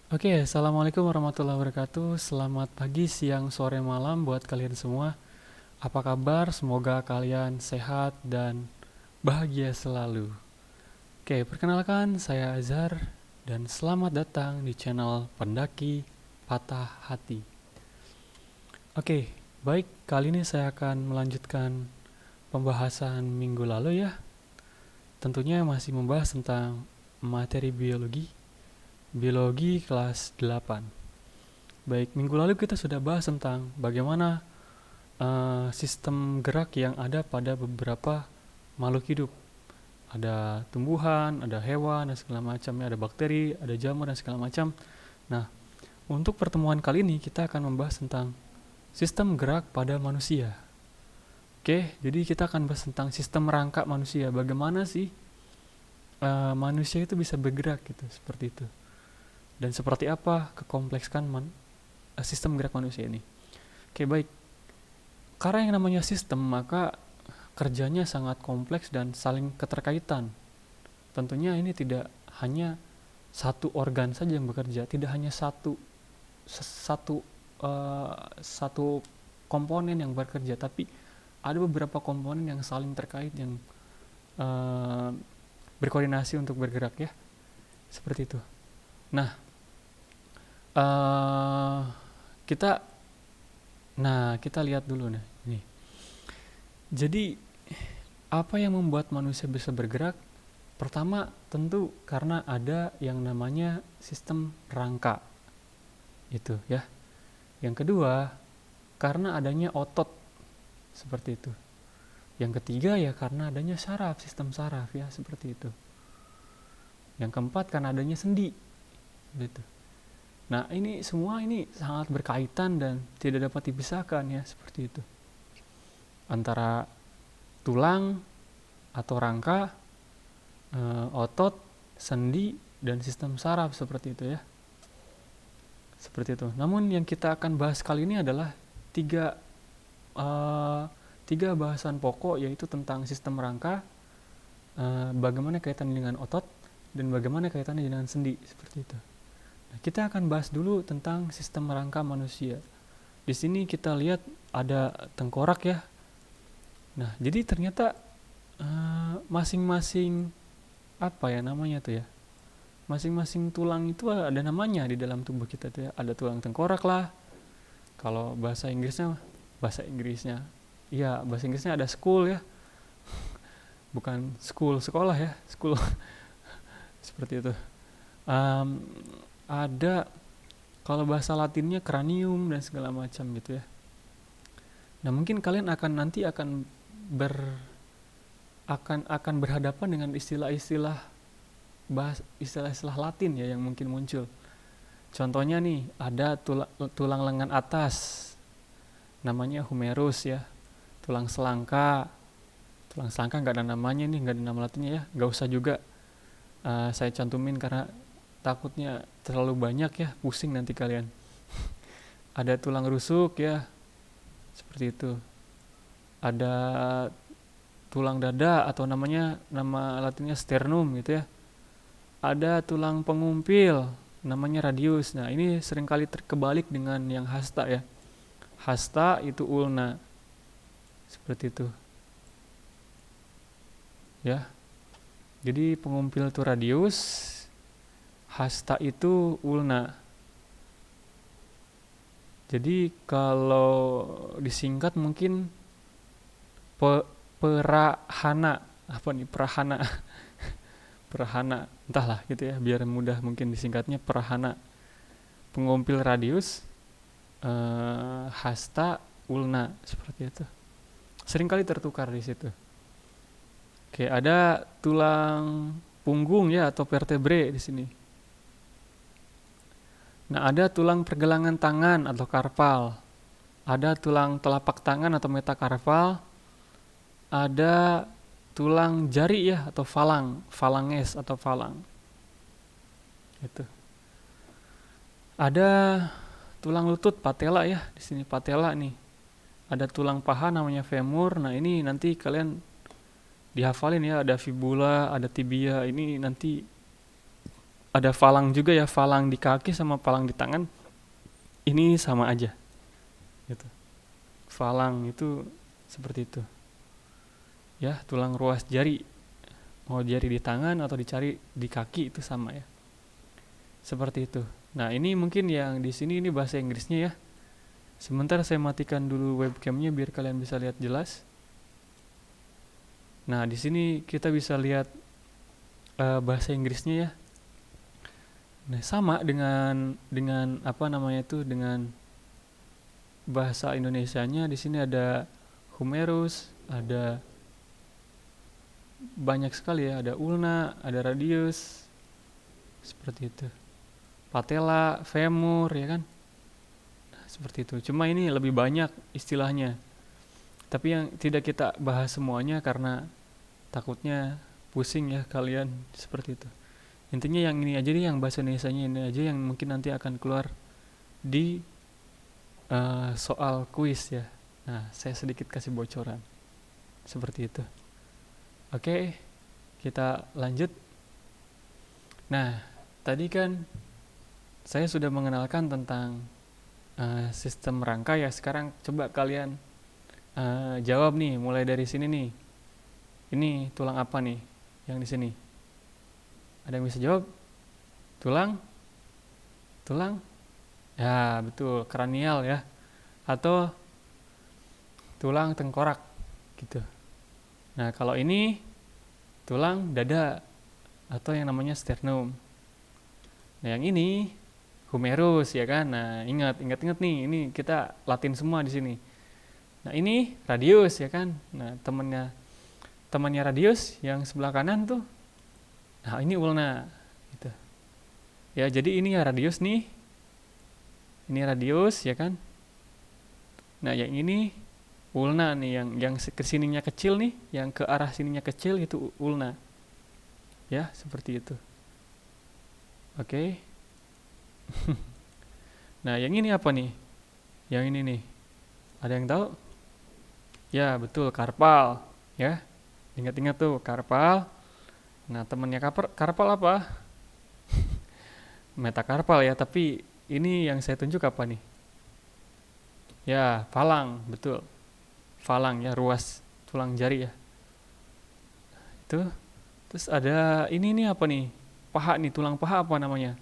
Oke, assalamualaikum warahmatullahi wabarakatuh. Selamat pagi, siang, sore, malam buat kalian semua. Apa kabar? Semoga kalian sehat dan bahagia selalu. Oke, perkenalkan saya Azhar dan selamat datang di channel Pendaki Patah Hati. Oke, baik, kali ini saya akan melanjutkan pembahasan minggu lalu ya. Tentunya masih membahas tentang materi biologi kelas 8. Baik, minggu lalu kita sudah bahas tentang bagaimana sistem gerak yang ada pada beberapa makhluk hidup. Ada tumbuhan, ada hewan, dan segala macamnya, ada bakteri, ada jamur, dan segala macam. Nah, untuk pertemuan kali ini kita akan membahas tentang sistem gerak pada manusia. Oke, jadi kita akan bahas tentang sistem rangka manusia. Bagaimana sih manusia itu bisa bergerak gitu, seperti itu. Dan seperti apa kekomplekskan sistem gerak manusia ini. Oke, baik. Karena yang namanya sistem, maka kerjanya sangat kompleks dan saling keterkaitan. Tentunya ini tidak hanya satu organ saja yang bekerja, tidak hanya satu uh, satu komponen yang bekerja, tapi ada beberapa komponen yang saling terkait yang uh, berkoordinasi untuk bergerak ya, seperti itu. Nah, uh, kita kita lihat dulu nih. Nih. Jadi apa yang membuat manusia bisa bergerak? Pertama, tentu karena ada yang namanya sistem rangka. Itu ya. Yang kedua, karena adanya otot seperti itu. Yang ketiga ya karena adanya saraf, sistem saraf ya, seperti itu. Yang keempat karena adanya sendi. Gitu. Nah, ini semua ini sangat berkaitan dan tidak dapat dipisahkan ya, seperti itu. Antara tulang atau rangka, otot, sendi, dan sistem saraf seperti itu ya. Seperti itu. Namun yang kita akan bahas kali ini adalah tiga uh, tiga bahasan pokok, yaitu tentang sistem rangka, bagaimana kaitannya dengan otot, dan bagaimana kaitannya dengan sendi seperti itu. Nah, kita akan bahas dulu tentang sistem rangka manusia. Di sini kita lihat ada tengkorak ya. Nah, jadi ternyata masing-masing apa ya namanya tuh ya, masing-masing tulang itu ada namanya di dalam tubuh kita tuh ya. Ada tulang tengkorak lah, kalau bahasa Inggrisnya iya, bahasa Inggrisnya ada school ya, bukan school sekolah ya, school. Seperti itu. um, ada, kalau bahasa Latinnya cranium dan segala macam gitu ya. Nah, mungkin kalian akan nanti ber akan berhadapan dengan istilah-istilah Latin ya yang mungkin muncul. Contohnya nih, ada tulang lengan atas, namanya humerus ya. Tulang selangka. Tulang selangka nggak ada namanya nih, nggak ada nama Latinnya ya. Nggak usah juga saya cantumin karena takutnya terlalu banyak ya, pusing nanti kalian. Ada tulang rusuk ya, seperti itu. Ada tulang dada atau nama Latinnya sternum gitu ya. Ada tulang pengumpil, namanya radius. Nah, ini seringkali terkebalik dengan yang hasta ya. Hasta itu ulna. Seperti itu. Ya. Jadi pengumpil itu radius, hasta itu ulna. Jadi kalau disingkat mungkin perahana, apa nih perahana, perahana, entahlah gitu ya, biar mudah mungkin disingkatnya perahana. Pengumpil radius, hasta, ulna, seperti itu. Seringkali tertukar di situ. Oke, ada tulang punggung ya atau vertebre di sini. Nah, ada tulang pergelangan tangan atau karpal. Ada tulang telapak tangan atau metakarpal. Ada tulang jari ya atau falang, falanges atau falang. Itu. Ada tulang lutut patella ya, di sini patella nih. Ada tulang paha namanya femur. Nah, ini nanti kalian dihafalin ya, ada fibula, ada tibia. Ini nanti ada falang juga ya, falang di kaki sama falang di tangan ini sama aja gitu. Falang itu seperti itu ya, tulang ruas jari, mau jari di tangan atau dicari di kaki itu sama ya, seperti itu. Nah ini mungkin yang di sini ini bahasa Inggrisnya ya. Sebentar saya matikan dulu webcamnya biar kalian bisa lihat jelas. Nah di sini kita bisa lihat bahasa Inggrisnya ya. Nah sama dengan apa namanya itu, dengan bahasa Indonesianya. Di sini ada humerus, ada banyak sekali ya, ada ulna, ada radius, seperti itu. Patella, femur ya kan. Nah, seperti itu. Cuma ini lebih banyak istilahnya. Tapi yang tidak kita bahas semuanya karena takutnya pusing ya kalian, seperti itu. Intinya yang ini aja deh, yang bahasa Indonesianya ini aja yang mungkin nanti akan keluar di soal kuis ya. Nah, saya sedikit kasih bocoran. Seperti itu. Oke, kita lanjut. Nah, tadi kan saya sudah mengenalkan tentang sistem rangka ya. Sekarang coba kalian jawab nih, mulai dari sini nih. Ini tulang apa nih yang di sini? Ada yang bisa jawab? Tulang? Tulang? Ya, betul, kranial ya. Atau tulang tengkorak gitu. Nah, kalau ini tulang dada atau yang namanya sternum. Nah, yang ini humerus ya kan. Nah, ingat nih, ini kita Latin semua di sini. Nah, ini radius ya kan. Nah, temannya radius yang sebelah kanan tuh. Nah, ini ulna gitu. Ya, jadi ini ya radius nih. Ini radius ya kan. Nah, yang ini ulna nih, yang kesininya kecil nih, yang ke arah sininya kecil itu ulna. Ya, seperti itu. Oke. Nah, yang ini apa nih? Yang ini nih. Ada yang tahu? Ya, betul, karpal. Ya. Ingat-ingat tuh, karpal. Nah, temannya karpal apa? Metakarpal ya, tapi ini yang saya tunjuk apa nih? Ya, falang, betul. Falang ya, ruas tulang jari ya. Itu. Terus ada ini nih apa nih? Paha nih, tulang paha apa namanya?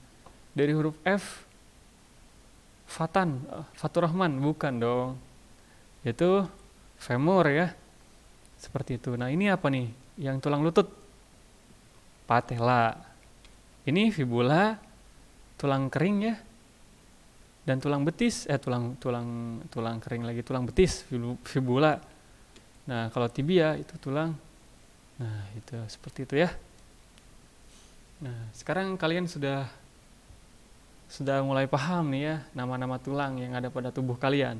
Dari huruf F, Fatur Rahman, bukan dong. Itu femur ya. Seperti itu. Nah, ini apa nih? Yang tulang lutut. Patella. Ini fibula, tulang kering ya. Dan tulang betis, tulang kering lagi, tulang betis, fibula. Nah, kalau tibia itu tulang. Nah, itu seperti itu ya. Nah, sekarang kalian sudah mulai paham nih ya nama-nama tulang yang ada pada tubuh kalian.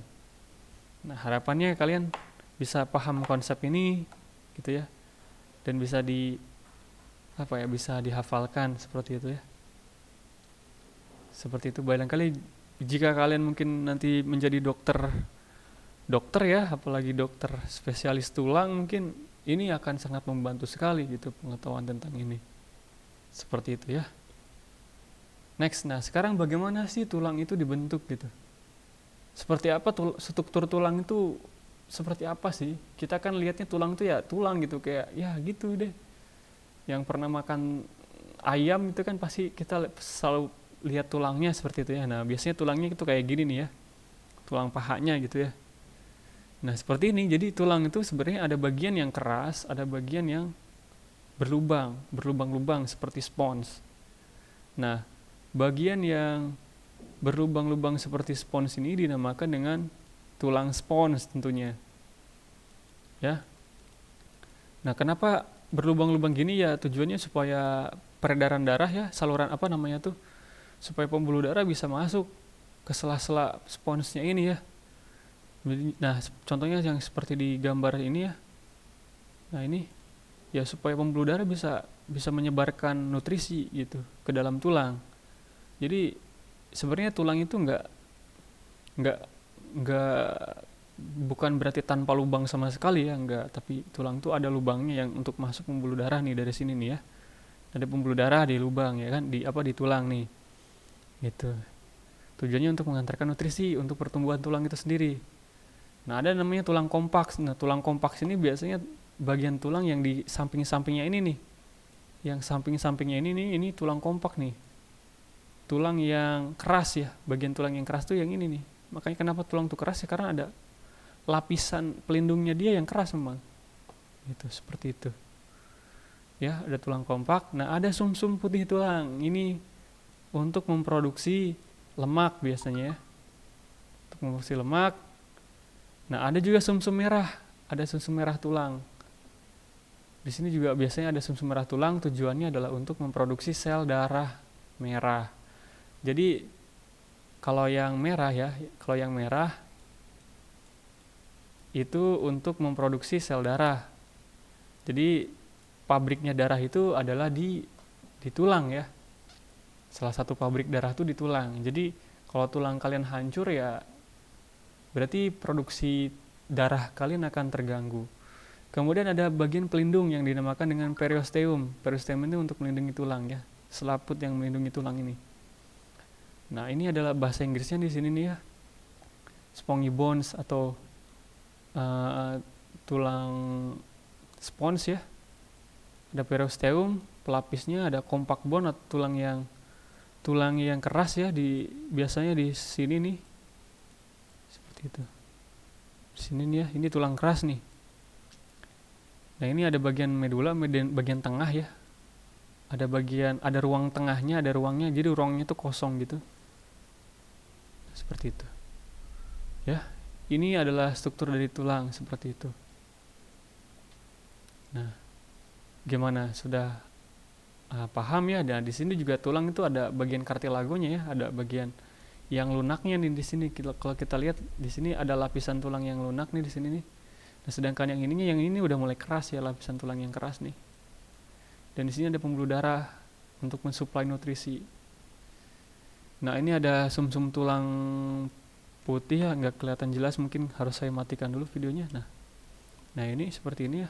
Nah, harapannya kalian bisa paham konsep ini gitu ya. Dan bisa bisa dihafalkan seperti itu ya. Seperti itu. Barangkali jika kalian mungkin nanti menjadi dokter ya, apalagi dokter spesialis tulang, mungkin ini akan sangat membantu sekali gitu pengetahuan tentang ini. Seperti itu ya. Next, nah sekarang bagaimana sih tulang itu dibentuk gitu? Seperti apa struktur tulang itu, seperti apa sih? Kita kan lihatnya tulang itu ya tulang gitu, kayak ya gitu deh. Yang pernah makan ayam itu kan pasti kita selalu lihat tulangnya seperti itu ya. Nah biasanya tulangnya itu kayak gini nih ya, tulang pahanya gitu ya. Nah seperti ini, jadi tulang itu sebenarnya ada bagian yang keras, ada bagian yang berlubang-lubang seperti spons. Nah bagian yang berlubang-lubang seperti spons ini dinamakan dengan tulang spons tentunya ya. Nah kenapa berlubang-lubang gini ya, tujuannya supaya peredaran darah ya, saluran apa namanya tuh, supaya pembuluh darah bisa masuk ke sela-sela sponsnya ini ya. Nah contohnya yang seperti di gambar ini ya. Nah ini ya supaya pembuluh darah bisa menyebarkan nutrisi gitu ke dalam tulang. Jadi sebenarnya tulang itu nggak bukan berarti tanpa lubang sama sekali ya, enggak, tapi tulang itu ada lubangnya yang untuk masuk pembuluh darah nih dari sini nih ya. Ada pembuluh darah di lubang ya kan, di tulang nih. Gitu. Tujuannya untuk mengantarkan nutrisi untuk pertumbuhan tulang itu sendiri. Nah, ada namanya tulang kompak. Nah, tulang kompak ini biasanya bagian tulang yang di samping-sampingnya ini nih. Yang samping-sampingnya ini nih, ini tulang kompak nih. Tulang yang keras ya, bagian tulang yang keras tuh yang ini nih. Makanya kenapa tulang tuh keras ya, karena ada lapisan pelindungnya dia yang keras memang. Gitu, seperti itu. Ya, ada tulang kompak. Nah, ada sumsum putih tulang. Ini untuk memproduksi lemak biasanya ya. Untuk memproduksi lemak. Nah, ada juga sumsum merah. Ada sumsum merah tulang. Di sini juga biasanya ada sumsum merah tulang, tujuannya adalah untuk memproduksi sel darah merah. Jadi kalau yang merah ya, kalau yang merah itu untuk memproduksi sel darah. Jadi pabriknya darah itu adalah di tulang ya. Salah satu pabrik darah itu di tulang. Jadi kalau tulang kalian hancur ya berarti produksi darah kalian akan terganggu. Kemudian ada bagian pelindung yang dinamakan dengan periosteum. Periosteum ini untuk melindungi tulang ya, selaput yang melindungi tulang ini. Nah, ini adalah bahasa Inggrisnya di sini nih ya, spongy bones atau tulang spons ya. Ada periosteum, pelapisnya, ada compact bone atau tulang yang keras ya, biasanya di sini nih, seperti itu. Di sini nih ya, ini tulang keras nih. Nah, ini ada bagian medula, bagian tengah ya. Ada ruang tengahnya, ada ruangnya, jadi ruangnya itu kosong gitu. Seperti itu. Ya, ini adalah struktur dari tulang seperti itu. Nah, gimana? Sudah paham ya? Dan di sini juga tulang itu ada bagian kartilagonya ya, ada bagian yang lunaknya nih di sini. Kalau kita lihat di sini ada lapisan tulang yang lunak nih di sini nih. Nah, sedangkan yang ini udah mulai keras ya, lapisan tulang yang keras nih. Dan di sini ada pembuluh darah untuk mensuplai nutrisi. Nah, ini ada sumsum tulang putih ya, nggak kelihatan jelas, mungkin harus saya matikan dulu videonya. Nah ini seperti ini ya.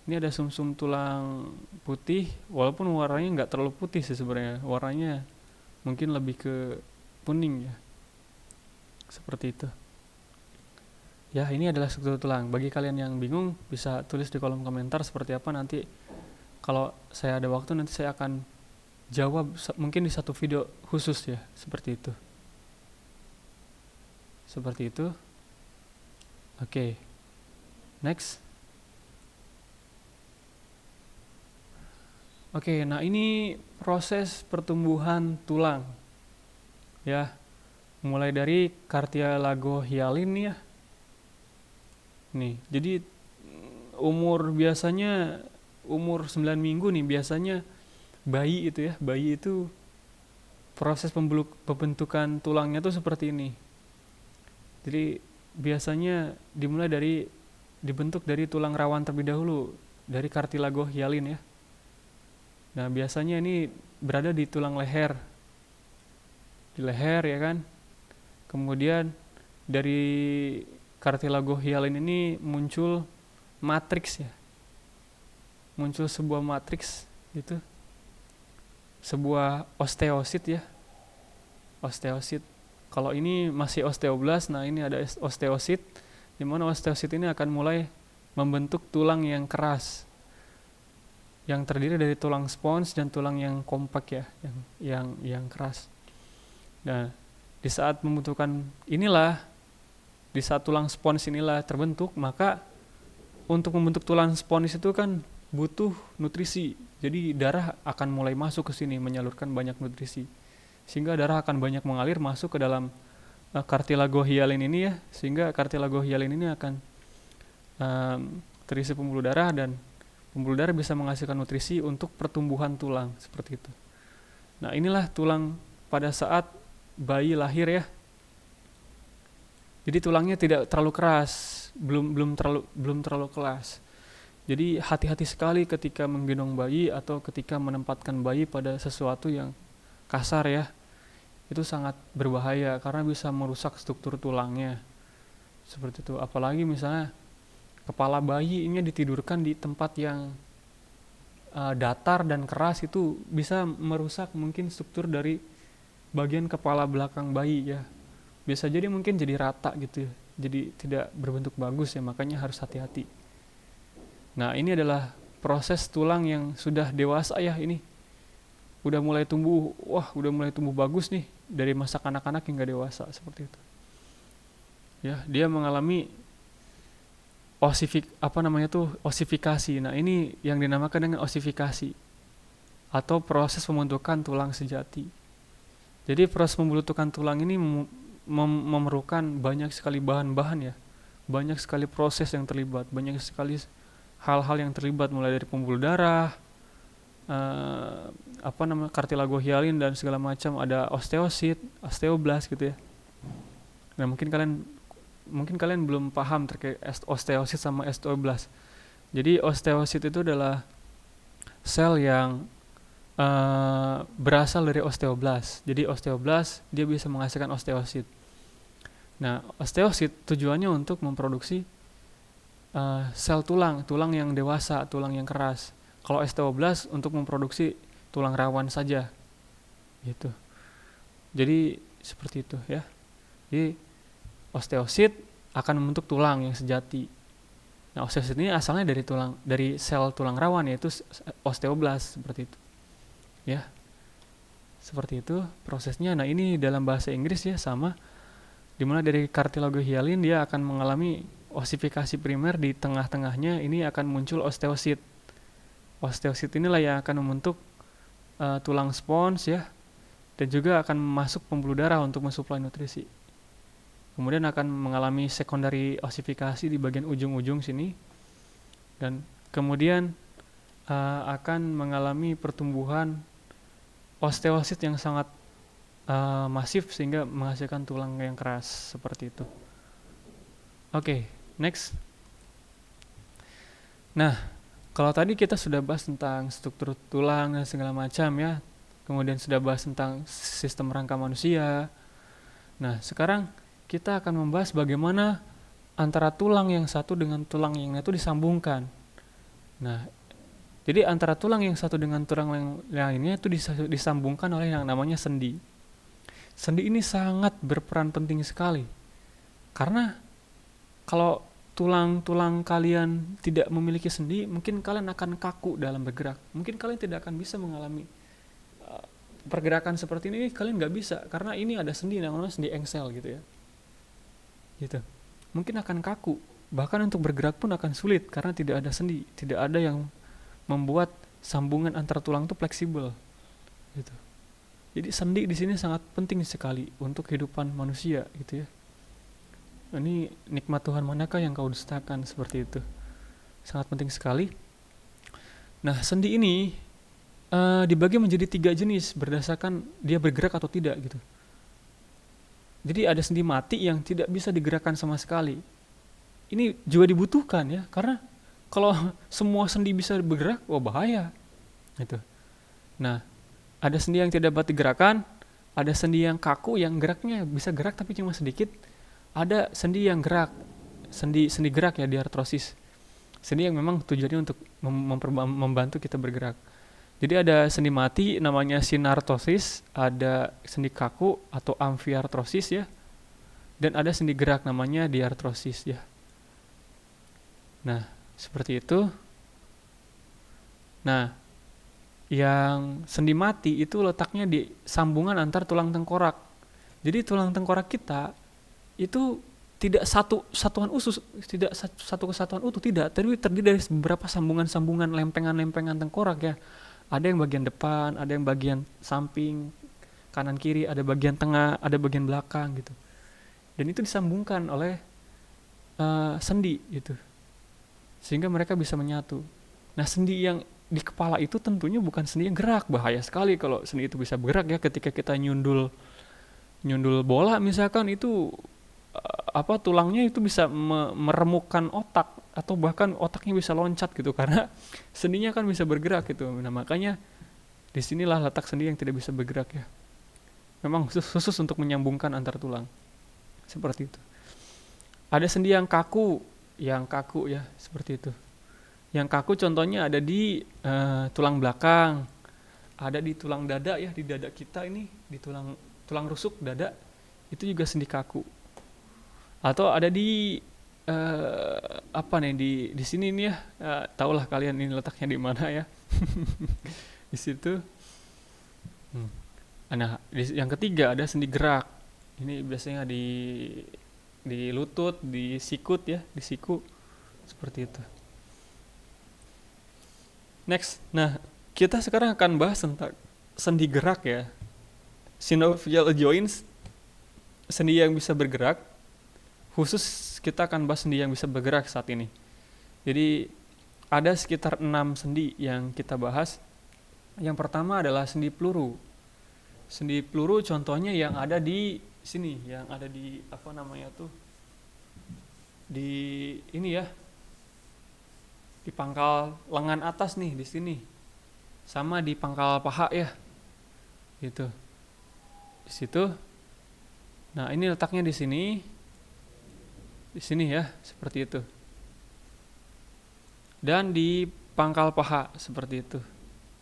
Ini ada sumsum tulang putih, walaupun warnanya nggak terlalu putih sih sebenarnya. Warnanya mungkin lebih ke kuning ya. Seperti itu. Ya, ini adalah struktur tulang. Bagi kalian yang bingung, bisa tulis di kolom komentar seperti apa. Nanti kalau saya ada waktu, nanti saya akan jawab mungkin di satu video khusus ya. Seperti itu. Seperti itu. Oke. Next. Oke, nah ini proses pertumbuhan tulang. Ya. Mulai dari cartilago-hyalin ya. Nih, jadi biasanya umur 9 minggu nih biasanya bayi itu ya. Bayi itu proses pembentukan tulangnya tuh seperti ini. Jadi biasanya dibentuk dari tulang rawan terlebih dahulu, dari cartilago-hyalin ya. Nah, biasanya ini berada di tulang leher. Di leher ya kan. Kemudian dari cartilago-hyalin ini muncul matriks ya. Muncul sebuah matriks itu. Sebuah osteosit ya. Osteosit. Kalau ini masih osteoblast, nah ini ada osteosit, di mana osteosit ini akan mulai membentuk tulang yang keras, yang terdiri dari tulang spons dan tulang yang kompak ya, yang keras. Nah, di saat di saat tulang spons inilah terbentuk, maka untuk membentuk tulang spons itu kan butuh nutrisi. Jadi darah akan mulai masuk ke sini menyalurkan banyak nutrisi. Sehingga darah akan banyak mengalir masuk ke dalam cartilago-hyalin ini ya, sehingga cartilago-hyalin ini akan terisi pembuluh darah, dan pembuluh darah bisa menghasilkan nutrisi untuk pertumbuhan tulang seperti itu. Nah, inilah tulang pada saat bayi lahir ya. Jadi tulangnya tidak terlalu keras, belum terlalu keras. Jadi hati-hati sekali ketika menggendong bayi atau ketika menempatkan bayi pada sesuatu yang kasar ya. Itu sangat berbahaya karena bisa merusak struktur tulangnya. Seperti itu. Apalagi misalnya kepala bayi ini ditidurkan di tempat yang datar dan keras itu bisa merusak mungkin struktur dari bagian kepala belakang bayi ya. Bisa jadi mungkin jadi rata gitu ya. Jadi tidak berbentuk bagus ya, makanya harus hati-hati. Nah, ini adalah proses tulang yang sudah dewasa ya ini. Udah mulai tumbuh, udah mulai tumbuh bagus nih dari masa kanak-kanak hingga dewasa seperti itu. Ya, dia mengalami osifikasi. Nah, ini yang dinamakan dengan osifikasi atau proses pembentukan tulang sejati. Jadi proses pembentukan tulang ini memerlukan banyak sekali bahan-bahan ya. Banyak sekali proses yang terlibat, banyak sekali hal-hal yang terlibat mulai dari pembuluh darah, kartilago hialin dan segala macam, ada osteosit, osteoblas gitu ya. Nah, mungkin kalian belum paham terkait osteosit sama osteoblas. Jadi osteosit itu adalah sel yang berasal dari osteoblas. Jadi osteoblas dia bisa menghasilkan osteosit. Nah, osteosit tujuannya untuk memproduksi sel tulang yang dewasa, tulang yang keras. Kalau osteoblas untuk memproduksi tulang rawan saja, gitu. Jadi seperti itu ya. Jadi osteosit akan membentuk tulang yang sejati. Nah, osteosit ini asalnya dari sel tulang rawan, yaitu osteoblas seperti itu. Ya. Seperti itu prosesnya. Nah, ini dalam bahasa Inggris ya sama. Dimana dari kartilago hialin dia akan mengalami osifikasi primer, di tengah-tengahnya ini akan muncul osteosit. Osteosit inilah yang akan membentuk tulang spons ya, dan juga akan masuk pembuluh darah untuk mensuplai nutrisi. Kemudian akan mengalami sekundari osifikasi di bagian ujung-ujung sini, dan kemudian akan mengalami pertumbuhan osteosit yang sangat masif sehingga menghasilkan tulang yang keras seperti itu. Oke, next. Nah, kalau tadi kita sudah bahas tentang struktur tulang dan segala macam ya, kemudian sudah bahas tentang sistem rangka manusia. Nah, sekarang kita akan membahas bagaimana antara tulang yang satu dengan tulang yang lain itu disambungkan. Nah, jadi antara tulang yang satu dengan tulang yang lainnya itu disambungkan oleh yang namanya sendi. Sendi ini sangat berperan penting sekali. Karena kalau tulang-tulang kalian tidak memiliki sendi, mungkin kalian akan kaku dalam bergerak. Mungkin kalian tidak akan bisa mengalami pergerakan seperti ini, kalian nggak bisa. Karena ini ada sendi, namanya sendi engsel gitu ya. Gitu. Mungkin akan kaku. Bahkan untuk bergerak pun akan sulit, karena tidak ada sendi. Tidak ada yang membuat sambungan antara tulang itu fleksibel. Gitu. Jadi sendi di sini sangat penting sekali untuk kehidupan manusia gitu ya. Ini nikmat Tuhan manakah yang kau dustakan, seperti itu. Sangat penting sekali. Nah, sendi ini dibagi menjadi 3 jenis berdasarkan dia bergerak atau tidak gitu. Jadi ada sendi mati yang tidak bisa digerakkan sama sekali. Ini juga dibutuhkan ya, karena kalau semua sendi bisa bergerak, bahaya gitu. Nah, ada sendi yang tidak dapat digerakkan, ada sendi yang kaku yang geraknya bisa gerak tapi cuma sedikit, ada sendi yang gerak, sendi gerak ya, diartrosis. Sendi yang memang tujuannya untuk membantu kita bergerak. Jadi ada sendi mati namanya sinartrosis, ada sendi kaku atau amfiartrosis ya, dan ada sendi gerak namanya diartrosis ya. Nah, seperti itu. Nah, yang sendi mati itu letaknya di sambungan antar tulang tengkorak. Jadi tulang tengkorak kita itu tidak satuan usus, tidak satu kesatuan utuh, tidak, tapi terdiri dari beberapa sambungan-sambungan, lempengan-lempengan tengkorak ya. Ada yang bagian depan, ada yang bagian samping, kanan kiri, ada bagian tengah, ada bagian belakang gitu. Dan itu disambungkan oleh sendi gitu. Sehingga mereka bisa menyatu. Nah, sendi yang di kepala itu tentunya bukan sendi yang gerak. Bahaya sekali kalau sendi itu bisa bergerak ya. Ketika kita nyundul bola misalkan, itu tulangnya itu bisa meremukkan otak, atau bahkan otaknya bisa loncat gitu, karena sendinya kan bisa bergerak gitu. Nah, makanya disinilah letak sendi yang tidak bisa bergerak ya. Memang khusus untuk menyambungkan antar tulang seperti itu. Ada sendi yang kaku ya, seperti itu. Yang kaku contohnya ada di tulang belakang, ada di tulang dada ya, di dada kita ini, di tulang rusuk dada, itu juga sendi kaku. Atau ada di apa nih di sini nih ya, tahulah kalian ini letaknya di mana ya. Di situ. Hmm. Nah, yang ketiga ada sendi gerak. Ini biasanya di lutut, di sikut ya, di siku seperti itu. Next. Nah, kita sekarang akan bahas tentang sendi gerak ya. Synovial joints, sendi yang bisa bergerak. Khusus kita akan bahas sendi yang bisa bergerak saat ini. Jadi ada sekitar 6 sendi yang kita bahas. Yang pertama adalah sendi peluru. Sendi peluru contohnya yang ada di sini, yang ada di apa namanya tuh? Di ini ya. Di pangkal lengan atas nih di sini. Sama di pangkal paha ya. Gitu. Di situ. Nah, ini letaknya di sini. Di sini ya, seperti itu. Dan di pangkal paha seperti itu.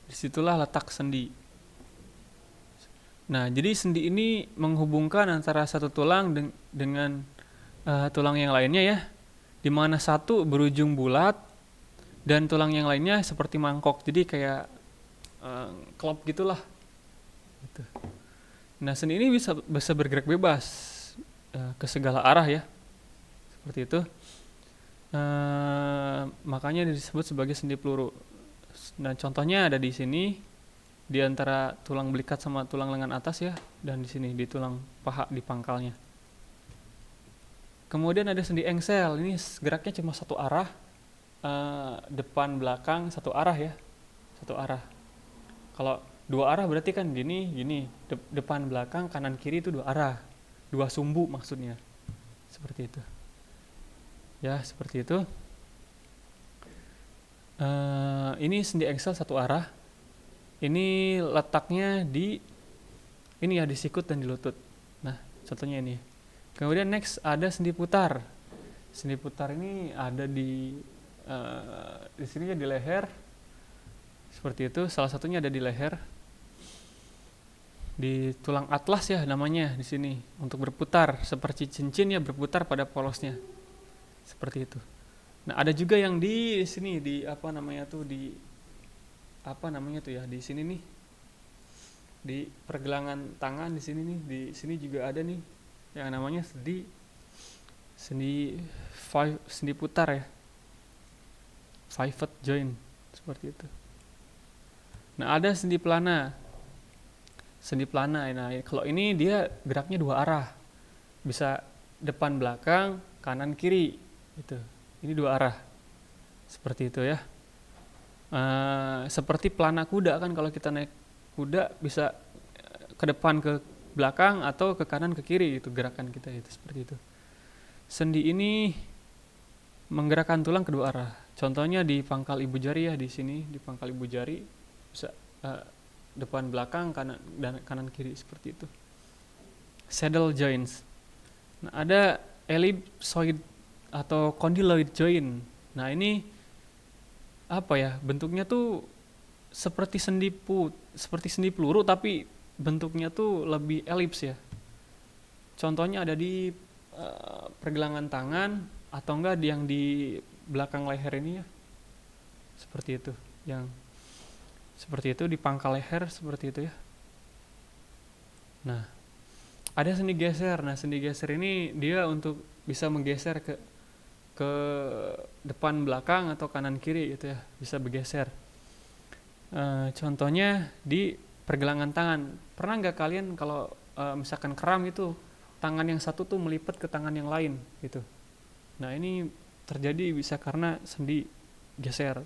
Disitulah letak sendi. Nah, jadi sendi ini menghubungkan antara satu tulang dengan tulang yang lainnya ya, di mana satu berujung bulat dan tulang yang lainnya seperti mangkok. Jadi kayak klop gitulah. Gitu. Nah, sendi ini bisa bergerak bebas ke segala arah ya, seperti itu. Makanya disebut sebagai sendi peluru. Nah, contohnya ada di sini, di antara tulang belikat sama tulang lengan atas ya, dan di sini di tulang paha di pangkalnya. Kemudian ada sendi engsel. Ini geraknya cuma satu arah, depan belakang satu arah ya, satu arah. Kalau dua arah berarti kan gini, depan belakang kanan kiri itu dua arah, dua sumbu maksudnya, seperti itu. Ya, seperti itu. Ini sendi engsel satu arah. Ini letaknya di ini ya, di sikut dan di lutut. Nah, contohnya ini. Kemudian next ada sendi putar. Sendi putar ini ada di sini ya, di leher. Seperti itu. Salah satunya ada di leher. Di tulang atlas ya namanya di sini, untuk berputar seperti cincin ya, berputar pada polosnya. Seperti itu. Nah, ada juga yang di sini, di apa namanya tuh, ya, di sini nih. Di pergelangan tangan di sini nih, di sini juga ada nih yang namanya sendi putar ya. Pivot joint seperti itu. Nah, ada sendi pelana. Sendi pelana. Nah, kalau ini dia geraknya dua arah. Bisa depan belakang, kanan kiri gitu. Ini dua arah. Seperti itu ya. Seperti pelana kuda kan, kalau kita naik kuda bisa ke depan ke belakang atau ke kanan ke kiri, itu gerakan kita itu seperti itu. Sendi ini menggerakkan tulang kedua arah. Contohnya di pangkal ibu jari ya, di sini di pangkal ibu jari bisa depan belakang kanan dan kanan kiri seperti itu. Saddle joints. Nah, ada ellipsoid atau condyloid joint. Nah, ini apa ya, bentuknya tuh seperti sendi peluru tapi bentuknya tuh lebih elips ya. Contohnya ada di pergelangan tangan atau enggak yang di belakang leher ini ya, seperti itu. Yang seperti itu di pangkal leher seperti itu ya. Nah, ada sendi geser. Nah, sendi geser ini dia untuk bisa menggeser ke depan belakang atau kanan kiri gitu ya, bisa bergeser. Contohnya di pergelangan tangan. Pernah nggak kalian kalau misalkan kram itu, tangan yang satu tuh melipat ke tangan yang lain gitu. Nah, ini terjadi bisa karena sendi geser.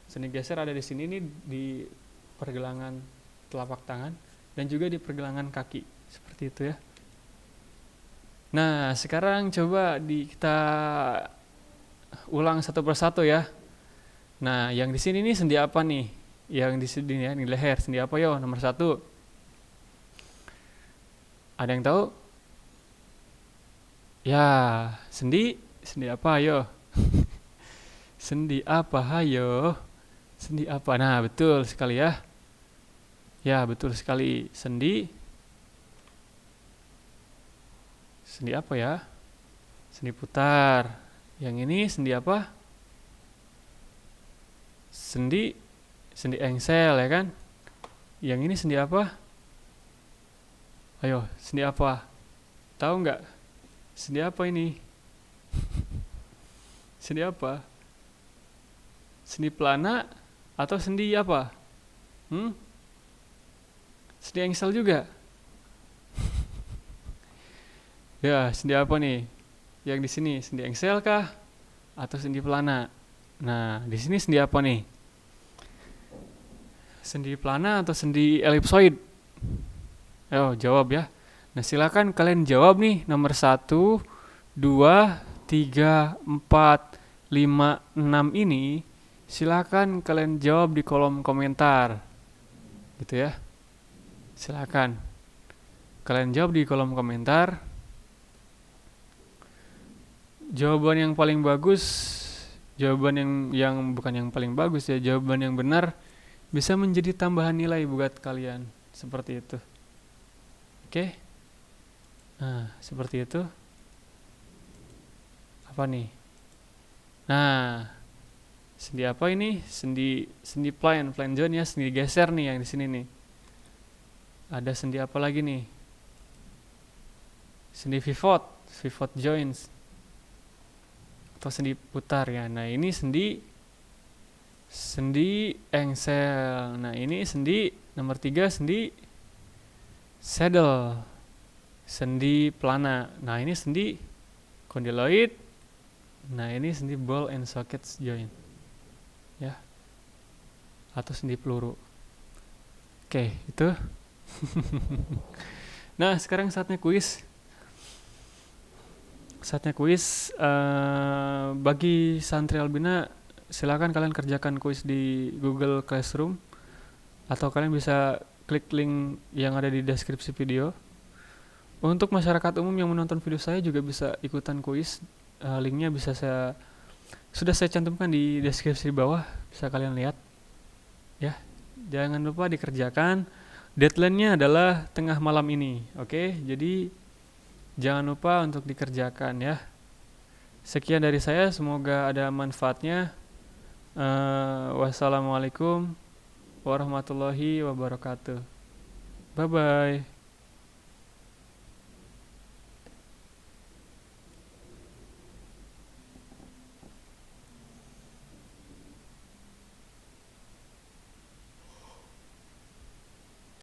Sendi geser ada di sini nih, di pergelangan telapak tangan dan juga di pergelangan kaki seperti itu ya. Nah, sekarang coba kita ulang satu persatu ya. Nah, yang di sini nih sendi apa nih? Yang di sini ya, di leher sendi apa yo? Nomor 1. Ada yang tahu? Ya, sendi apa yo? Sendi apa? Hayo. Sendi apa? Nah, betul sekali ya. Ya, betul sekali. Sendi. Sendi apa ya? Sendi putar. Yang ini sendi apa? Sendi engsel ya kan? Yang ini sendi apa? Ayo, sendi apa? Tahu nggak? Sendi apa ini? Sendi apa? Sendi pelana atau sendi apa? Hmm? Sendi engsel juga. Ya, sendi apa nih? Yang di sini sendi engsel kah atau sendi pelana? Nah, di sini sendi apa nih? Sendi pelana atau sendi elipsoid? Ayo, jawab ya. Nah, silakan kalian jawab nih nomor 1, 2, 3, 4, 5, 6 ini. Silakan kalian jawab di kolom komentar. Gitu ya. Silakan kalian jawab di kolom komentar. Jawaban yang paling bagus, jawaban yang bukan yang paling bagus ya, jawaban yang benar bisa menjadi tambahan nilai buat kalian. Seperti itu. Oke? Nah, seperti itu. Apa nih? Nah, sendi apa ini? Sendi plain joint ya, sendi geser nih yang di sini nih. Ada sendi apa lagi nih? Sendi pivot joints atau sendi putar ya. Nah, ini sendi engsel. Nah, ini sendi nomor 3 sendi saddle. Sendi pelana. Nah, ini sendi condyloid. Nah, ini sendi ball and sockets joint. Ya. Atau sendi peluru. Oke, itu. Nah, sekarang saatnya kuis. Bagi santri Albina, silakan kalian kerjakan kuis di Google Classroom atau kalian bisa klik link yang ada di deskripsi video. Untuk masyarakat umum yang menonton video saya juga bisa ikutan kuis. Linknya sudah saya cantumkan di deskripsi di bawah, bisa kalian lihat. Ya, jangan lupa dikerjakan. Deadline-nya adalah tengah malam ini. Oke, jadi jangan lupa untuk dikerjakan ya. Sekian dari saya, semoga ada manfaatnya. Wassalamualaikum warahmatullahi wabarakatuh. Bye bye.